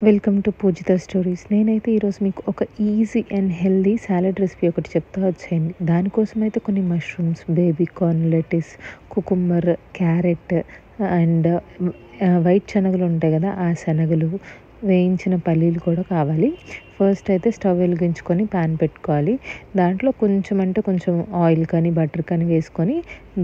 Welcome to Pujitha stories. నేనైతే ఈరోజు మీకు ఒక easy and healthy salad recipe ఒకటి చెప్తా వచ్చేయండి. దానికోసం అయితే కొన్ని mushrooms, baby corn, lettuce, cucumber, carrot and white శనగలు ఉంటాయి కదా, ఆ శనగలు, వేయించిన పల్లీలు కూడా కావాలి. ఫస్ట్ అయితే స్టవ్ వెలిగించుకొని ప్యాన్ పెట్టుకోవాలి. దాంట్లో కొంచెం ఆయిల్ కానీ బటర్ కానీ వేసుకొని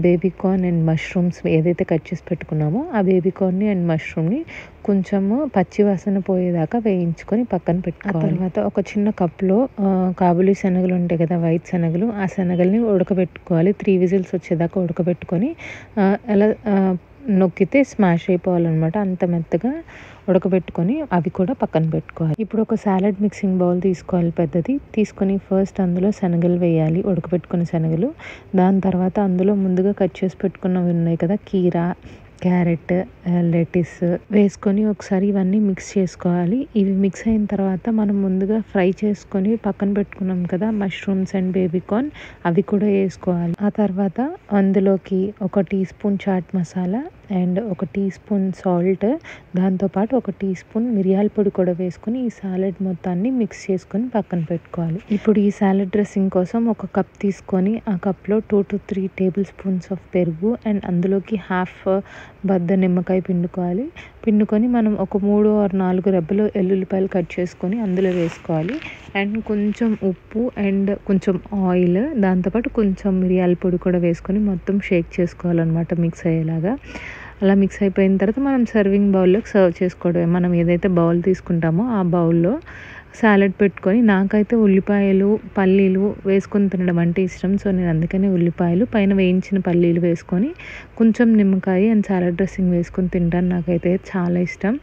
బేబీ కార్న్ అండ్ మష్రూమ్స్ ఏదైతే కట్ చేసి పెట్టుకున్నామో ఆ బేబీ కార్న్ని అండ్ మష్రూమ్ని కొంచెము పచ్చి వాసన పోయేదాకా వేయించుకొని పక్కన పెట్టుకోవాలి. తర్వాత ఒక చిన్న కప్లో కాబూలీ శనగలు ఉంటాయి కదా, వైట్ శనగలు, ఆ శనగల్ని ఉడకబెట్టుకోవాలి. 3 విజిల్స్ వచ్చేదాకా ఉడకబెట్టుకొని అలా నొక్కితే స్మాష్ అయిపోవాలన్నమాట. అంత మెత్తగా ఉడకబెట్టుకొని అవి కూడా పక్కన పెట్టుకోవాలి. ఇప్పుడు ఒక సాలడ్ మిక్సింగ్ బౌల్ తీసుకోవాలి పెద్దది. తీసుకొని ఫస్ట్ అందులో శనగలు వేయాలి, ఉడకబెట్టుకున్న శనగలు. దాని తర్వాత అందులో ముందుగా కట్ చేసి పెట్టుకున్నవి ఉన్నాయి కదా, కీరా, క్యారెట్, లెటిస్ వేసుకొని ఒకసారి ఇవన్నీ మిక్స్ చేసుకోవాలి. ఇవి మిక్స్ అయిన తర్వాత మనం ముందుగా ఫ్రై చేసుకొని పక్కన పెట్టుకున్నాం కదా మష్రూమ్స్ అండ్ బేబీ కార్న్, అవి కూడా వేసుకోవాలి. ఆ తర్వాత అందులోకి 1 teaspoon chaat masala and 1 teaspoon salt, దాంతోపాటు 1 టీ స్పూన్ మిరియాల పొడి కూడా వేసుకొని ఈ సాలెడ్ మొత్తాన్ని మిక్స్ చేసుకొని పక్కన పెట్టుకోవాలి. ఇప్పుడు ఈ సాలెడ్ డ్రెస్సింగ్ కోసం ఒక కప్ తీసుకొని ఆ కప్లో 2 to 3 టేబుల్ స్పూన్స్ ఆఫ్ పెరుగు అండ్ అందులోకి హాఫ్ బద్ద నిమ్మకాయ పిండుకొని మనం ఒక 3 or 4 రెబ్బలు ఎల్లుల్లిపాయలు కట్ చేసుకొని అందులో వేసుకోవాలి. అండ్ కొంచెం ఉప్పు అండ్ కొంచెం ఆయిల్, దాంతోపాటు కొంచెం మిరియాల పొడి కూడా వేసుకొని మొత్తం షేక్ చేసుకోవాలన్నమాట మిక్స్ అయ్యేలాగా. అలా మిక్స్ అయిపోయిన తర్వాత మనం సర్వింగ్ బౌల్లోకి సర్వ్ చేసుకోవడమే. మనం ఏదైతే బౌల్ తీసుకుంటామో ఆ బౌల్లో సాలెడ్ పెట్టుకొని, నాకైతే ఉల్లిపాయలు, పల్లీలు వేసుకొని తినడం అంటే ఇష్టం. సో నేను అందుకనే ఉల్లిపాయలు పైన వేయించిన పల్లీలు వేసుకొని కొంచెం నిమ్మకాయ అండ్ సాలెడ్ డ్రెస్సింగ్ వేసుకొని తింటాను. నాకైతే చాలా ఇష్టం.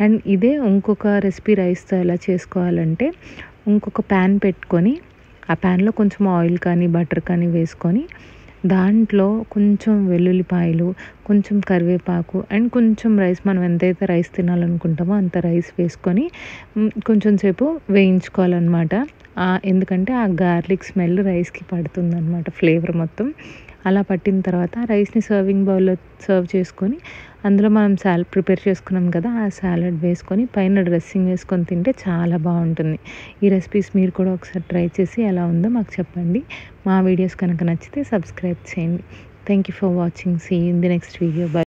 అండ్ ఇదే ఇంకొక రెసిపీ రైస్తో ఎలా చేసుకోవాలంటే, ఇంకొక ప్యాన్ పెట్టుకొని ఆ ప్యాన్లో కొంచెం ఆయిల్ కానీ బటర్ కానీ వేసుకొని దాంట్లో కొంచెం వెల్లుల్లిపాయలు, కొంచెం కరివేపాకు అండ్ కొంచెం రైస్, మనం ఎంతైతే రైస్ తినాలనుకుంటామో అంత రైస్ వేసుకొని కొంచెం సేపు వేయించుకోవాలన్నమాట. ఎందుకంటే ఆ గార్లిక్ స్మెల్ రైస్కి పడుతుందన్నమాట, ఫ్లేవర్ మొత్తం. అలా పట్టిన తర్వాత రైస్ని సర్వింగ్ బౌల్లో సర్వ్ చేసుకొని అందులో మనం ప్రిపేర్ చేసుకున్నాం కదా ఆ సాలడ్ వేసుకొని పైన డ్రెస్సింగ్ వేసుకొని తింటే చాలా బాగుంటుంది. ఈ రెసిపీస్ మీరు కూడా ఒకసారి ట్రై చేసి ఎలా ఉందో మాకు చెప్పండి. మా వీడియోస్ కనుక నచ్చితే సబ్స్క్రైబ్ చేయండి. Thank you for watching. See you in the next video. By.